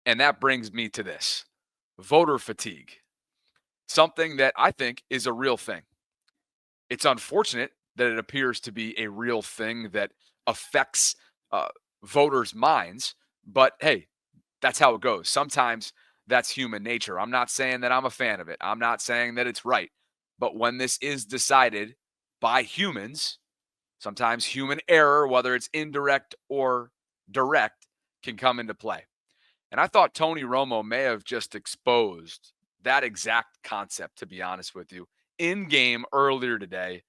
And that brings me to this: voter fatigue, something that I think is a real thing. It's unfortunate that it appears to be a real thing that affects uh, voters' minds, but hey, that's how it goes. Sometimes that's human nature. I'm not saying that I'm a fan of it. I'm not saying that it's right. But when this is decided by humans, sometimes human error, whether it's indirect or direct, can come into play. And I thought Tony Romo may have just exposed that exact concept, to be honest with you, in game earlier today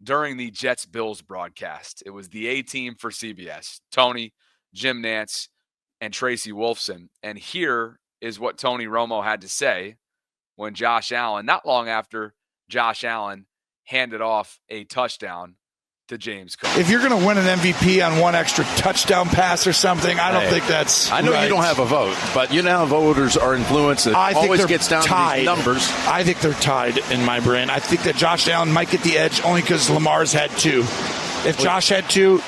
during the Jets Bills broadcast. It was the A team for CBS: Tony, Jim Nantz, and Tracy Wolfson. And here is what Tony Romo had to say when Josh Allen, not long after Josh Allen handed off a touchdown to James Cook. If you're going to win an MVP on one extra touchdown pass or something, I don't think that's I know right. You don't have a vote, but you know how voters are influenced. It always gets down to these numbers. I think they're tied in my brain. I think that Josh Allen might get the edge only because Lamar's had two. If Josh had two,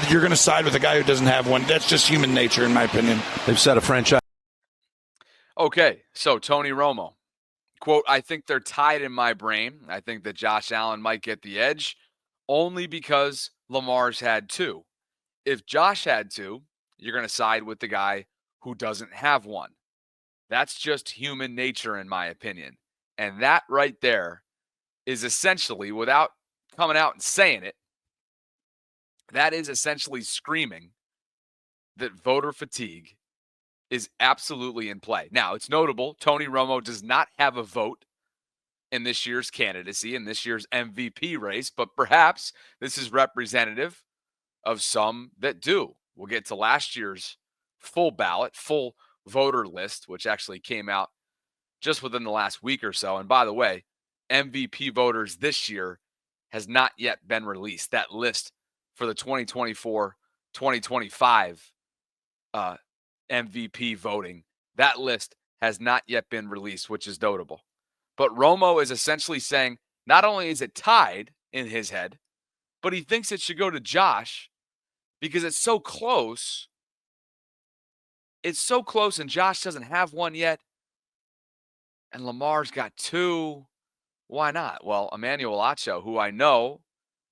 you're going to side with a guy who doesn't have one. That's just human nature, in my opinion. They've set a franchise. Okay, so Tony Romo, quote, I think they're tied in my brain. I think that Josh Allen might get the edge only because Lamar's had two. If Josh had two, you're going to side with the guy who doesn't have one. That's just human nature, in my opinion. And that right there is essentially, without coming out and saying it, that is essentially screaming that voter fatigue is absolutely in play. Now, it's notable, Tony Romo does not have a vote in this year's candidacy, in this year's MVP race, but perhaps this is representative of some that do. We'll get to last year's full ballot, full voter list, which actually came out just within the last week or so. And by the way, MVP voters this year has not yet been released. That list for the 2024-2025 MVP voting, that list has not yet been released, which is notable. But Romo is essentially saying not only is it tied in his head, but he thinks it should go to Josh because it's so close. It's so close, and Josh doesn't have one yet. And Lamar's got two. Why not? Well, Emmanuel Acho, who I know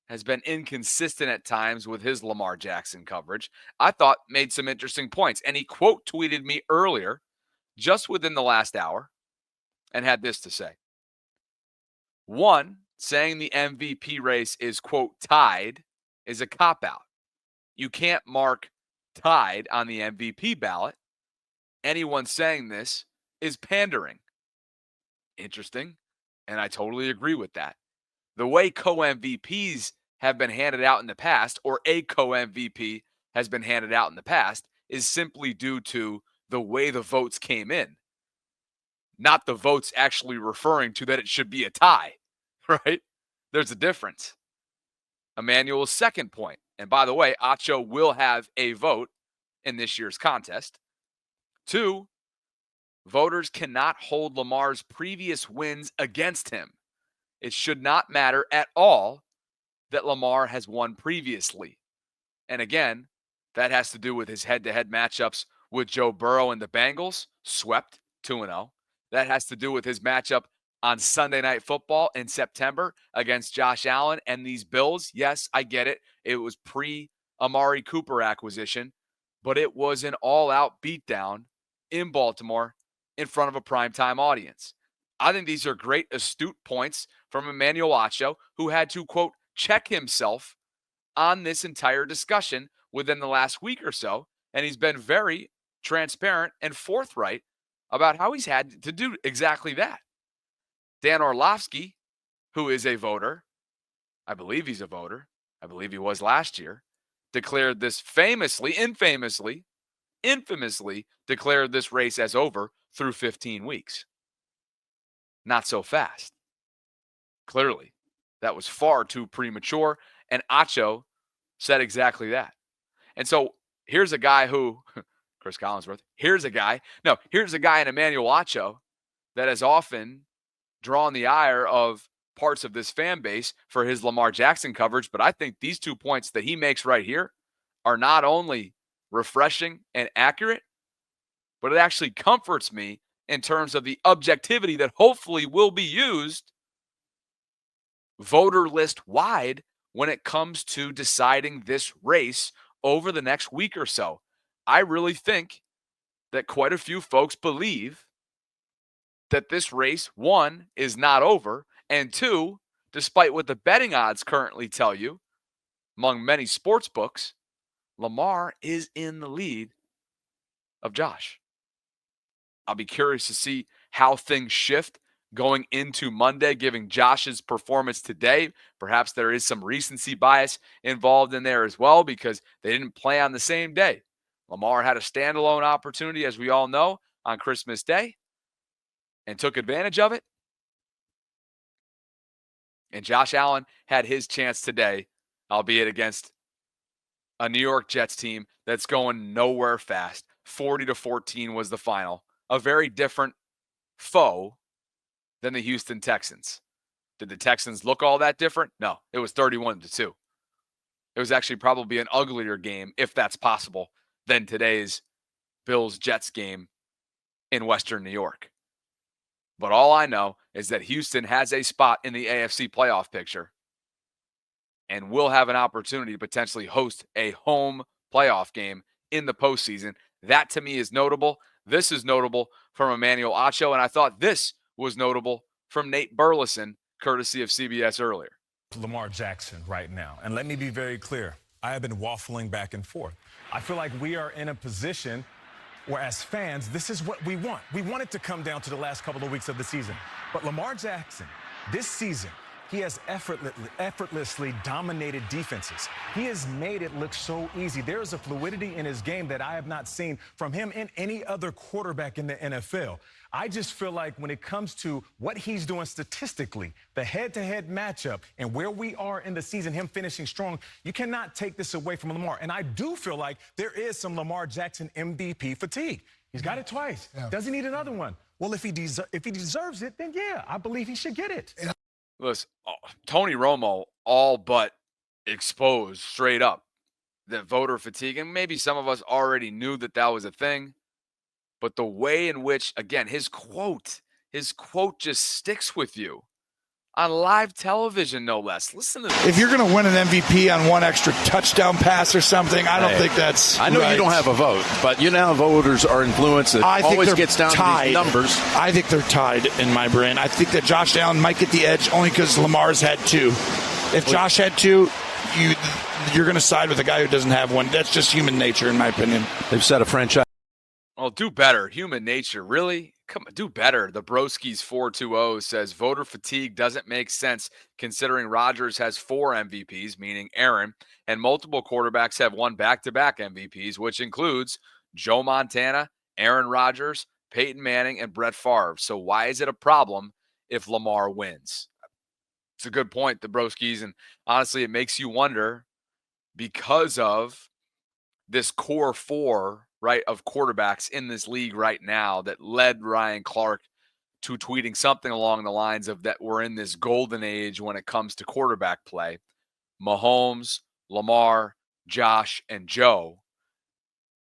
has been inconsistent at times with his Lamar Jackson coverage, I thought made some interesting points. And he quote tweeted me earlier, just within the last hour, and had this to say. One, saying the MVP race is, quote, tied is a cop-out. You can't mark tied on the MVP ballot. Anyone saying this is pandering. Interesting, and I totally agree with that. The way co-MVPs have been handed out in the past, or a co-MVP has been handed out in the past, is simply due to the way the votes came in. Not the votes actually referring to that it should be a tie, right? There's a difference. Emmanuel's second point, and by the way, Acho will have a vote in this year's contest. Two, voters cannot hold Lamar's previous wins against him. It should not matter at all that Lamar has won previously. And again, that has to do with his head-to-head matchups with Joe Burrow and the Bengals, swept 2-0. That has to do with his matchup on Sunday Night Football in September against Josh Allen and these Bills. Yes, I get it. It was pre-Amari Cooper acquisition, but it was an all-out beatdown in Baltimore in front of a primetime audience. I think these are great, astute points from Emmanuel Acho, who had to, quote, check himself on this entire discussion within the last week or so. And he's been very transparent and forthright about how he's had to do exactly that. Dan Orlovsky, who is a voter, I believe he's a voter, I believe he was last year, declared this infamously declared this race as over through 15 weeks. Not so fast. Clearly, that was far too premature, and Acho said exactly that. And so here's a guy who, Chris Collinsworth, here's a guy in Emmanuel Acho that has often drawn the ire of parts of this fan base for his Lamar Jackson coverage, but I think these 2 points that he makes right here are not only refreshing and accurate, but it actually comforts me in terms of the objectivity that hopefully will be used voter list wide when it comes to deciding this race over the next week or so. I really think that quite a few folks believe that this race, one, is not over, and two, despite what the betting odds currently tell you, among many sports books, Lamar is in the lead of Josh. I'll be curious to see how things shift going into Monday, giving Josh's performance today. Perhaps there is some recency bias involved in there as well because they didn't play on the same day. Lamar had a standalone opportunity, as we all know, on Christmas Day and took advantage of it. And Josh Allen had his chance today, albeit against a New York Jets team that's going nowhere fast. 40-14 was the final. A very different foe than the Houston Texans. Did the Texans look all that different? No, it was 31-2. It was actually probably an uglier game, if that's possible, than today's Bills-Jets game in Western New York. But all I know is that Houston has a spot in the AFC playoff picture and will have an opportunity to potentially host a home playoff game in the postseason. That, to me, is notable. This is notable from Emmanuel Acho, and I thought this was notable from Nate Burleson, courtesy of CBS earlier. Lamar Jackson right now. And let me be very clear. I have been waffling back and forth. I feel like we are in a position where, as fans, this is what we want. We want it to come down to the last couple of weeks of the season. But Lamar Jackson, this season, he has effortlessly dominated defenses. He has made it look so easy. There is a fluidity in his game that I have not seen from him and any other quarterback in the NFL. I just feel like when it comes to what he's doing statistically, the head-to-head matchup and where we are in the season, him finishing strong, you cannot take this away from Lamar. And I do feel like there is some Lamar Jackson MVP fatigue. He's got it twice. Yeah. Does he need another one? Well, if he deserves it, then yeah, I believe he should get it. Listen, Tony Romo all but exposed straight up that voter fatigue, and maybe some of us already knew that that was a thing, but the way in which, again, his quote just sticks with you on live television, no less. Listen to this. If you're going to win an MVP on one extra touchdown pass or something, I don't think that's I know right. You don't have a vote, but you know voters are influenced. It always gets down tied. to these numbers. I think they're tied in my brain. I think that Josh Allen might get the edge only because Lamar's had two. If Josh had two, you're going to side with a guy who doesn't have one. That's just human nature, in my opinion. They've set a franchise. Well, do better. Human nature, really? Come on, do better. The Broskis 420 says voter fatigue doesn't make sense considering Rodgers has 4 MVPs, meaning Aaron, and multiple quarterbacks have won back-to-back MVPs, which includes Joe Montana, Aaron Rodgers, Peyton Manning, and Brett Favre. So why is it a problem if Lamar wins? It's a good point, the Broskis, and honestly, it makes you wonder because of this core 4, right, of quarterbacks in this league right now that led Ryan Clark to tweeting something along the lines of that we're in this golden age when it comes to quarterback play. Mahomes, Lamar, Josh, and Joe.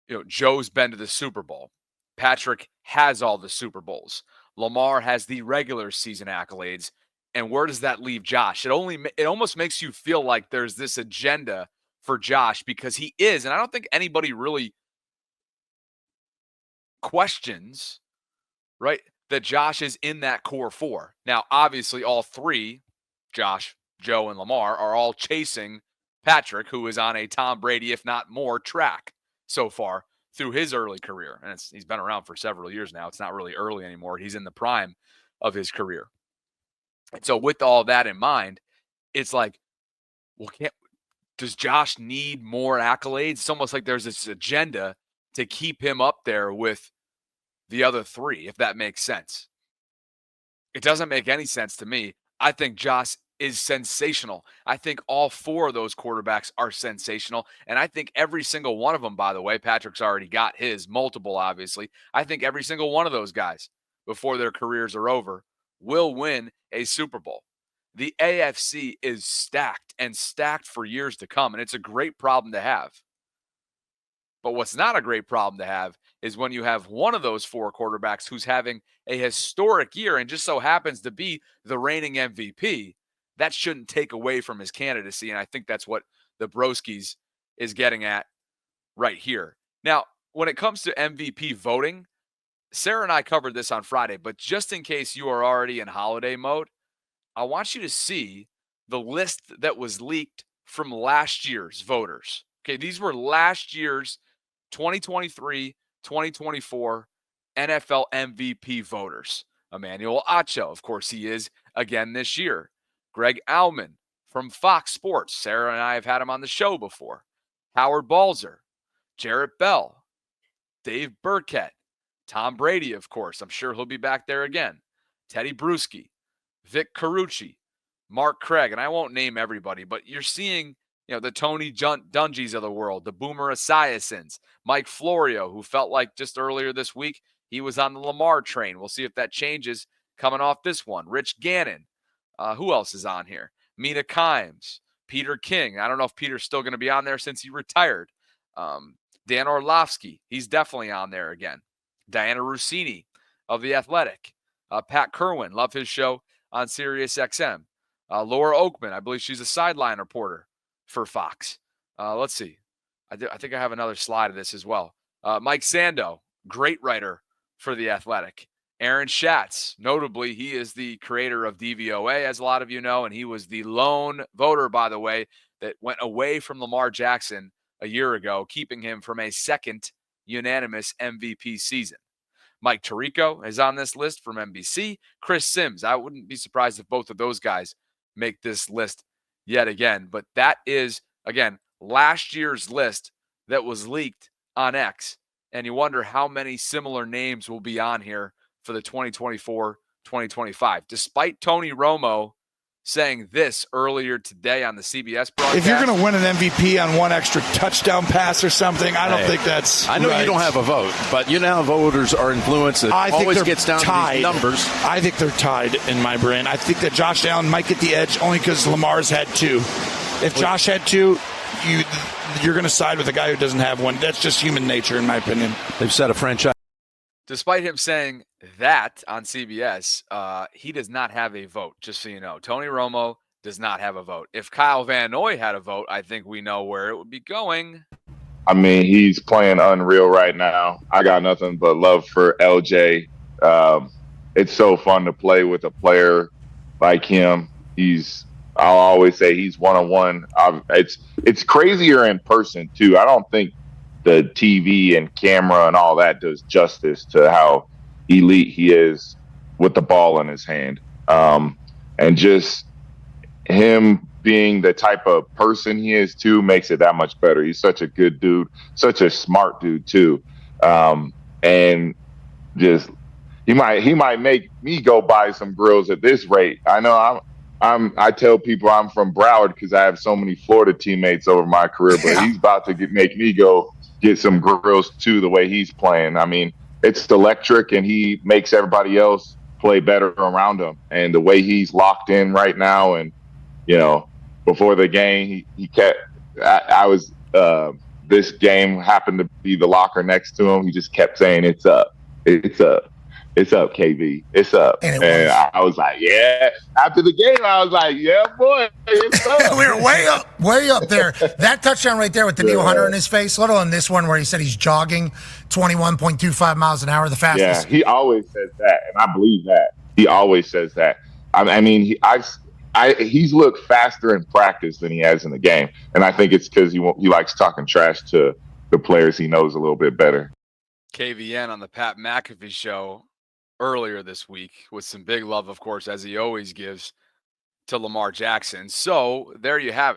You know, Joe's been to the Super Bowl. Patrick has all the Super Bowls. Lamar has the regular season accolades. And where does that leave Josh? It almost makes you feel like there's this agenda for Josh because he is, and I don't think anybody really questions, right, that Josh is in that core 4. Now, obviously, all 3, Josh, Joe, and Lamar, are all chasing Patrick, who is on a Tom Brady, if not more, track so far through his early career. And he's been around for several years now. It's not really early anymore. He's in the prime of his career. And so with all that in mind, it's like, well, does Josh need more accolades? It's almost like there's this agenda to keep him up there with the other 3, if that makes sense. It doesn't make any sense to me. I think Josh is sensational. I think all 4 of those quarterbacks are sensational. And I think every single one of them, by the way, Patrick's already got his, multiple, obviously. I think every single one of those guys, before their careers are over, will win a Super Bowl. The AFC is stacked and stacked for years to come, and it's a great problem to have. But what's not a great problem to have is when you have one of those four quarterbacks who's having a historic year and just so happens to be the reigning MVP. That shouldn't take away from his candidacy, and I think that's what the Broskis is getting at right here. Now, when it comes to MVP voting, Sarah and I covered this on Friday, but just in case you are already in holiday mode, I want you to see the list that was leaked from last year's voters. Okay, these were last year's 2023, 2024 NFL MVP voters. Emmanuel Acho, of course, he is again this year. Greg Auman from Fox Sports. Sarah and I have had him on the show before. Howard Balzer, Jarrett Bell, Dave Burkett, Tom Brady, of course. I'm sure he'll be back there again. Teddy Bruschi, Vic Carucci, Mark Craig, and I won't name everybody, but you're seeing, the Tony Dungies of the world, the Boomer Esiasons, Mike Florio, who felt like just earlier this week he was on the Lamar train. We'll see if that changes coming off this one. Rich Gannon. Who else is on here? Mina Kimes, Peter King. I don't know if Peter's still going to be on there since he retired. Dan Orlovsky, he's definitely on there again. Diana Rossini of The Athletic. Pat Kerwin, love his show on Sirius XM. Laura Oakman, I believe she's a sideline reporter for Fox. Let's see. I think I have another slide of this as well. Mike Sando, great writer for The Athletic. Aaron Schatz, notably, he is the creator of DVOA, as a lot of you know, and he was the lone voter, by the way, that went away from Lamar Jackson a year ago, keeping him from a second unanimous MVP season. Mike Tirico is on this list from NBC. Chris Sims, I wouldn't be surprised if both of those guys make this list yet again. But that is, again, last year's list that was leaked on X. And you wonder how many similar names will be on here for the 2024-2025. Despite Tony Romo saying this earlier today on the CBS broadcast. If you're going to win an MVP on one extra touchdown pass or something, I don't think that's I know right. You don't have a vote, but you know how voters are influenced. It always gets down tied. to these numbers. I think they're tied in my brain. I think that Josh Allen might get the edge only because Lamar's had two. If Josh had two, you're going to side with a guy who doesn't have one. That's just human nature, in my opinion. They've set a franchise. Despite him saying that on CBS, he does not have a vote, just so you know. Tony Romo does not have a vote. If Kyle Van Noy had a vote, I think we know where it would be going. I mean, he's playing unreal right now. I got nothing but love for LJ. It's so fun to play with a player like him. I'll always say he's one-on-one. It's crazier in person, too. I don't think the TV and camera and all that does justice to how elite he is with the ball in his hand. And just him being the type of person he is too makes it that much better. He's such a good dude, such a smart dude too. And just he might make me go buy some grills at this rate. I know I tell people I'm from Broward because I have so many Florida teammates over my career, but he's about to make me go get some grills too, the way he's playing. I mean, it's electric, and he makes everybody else play better around him. And the way he's locked in right now, and before the game, he kept. This game happened to be the locker next to him. He just kept saying, "It's up, it's up." It's up, KB. It's up. And I was like, yeah. After the game, I was like, yeah, boy, it's up. We were way up there. That touchdown right there with Daniil Hunter in his face, let alone this one where he said he's jogging 21.25 miles an hour, the fastest. Yeah, he always says that, and I believe that. He always says that. I mean, he's looked faster in practice than he has in the game, and I think it's because he likes talking trash to the players he knows a little bit better. KVN on the Pat McAfee show earlier this week with some big love, of course, as he always gives to Lamar Jackson. So there you have it.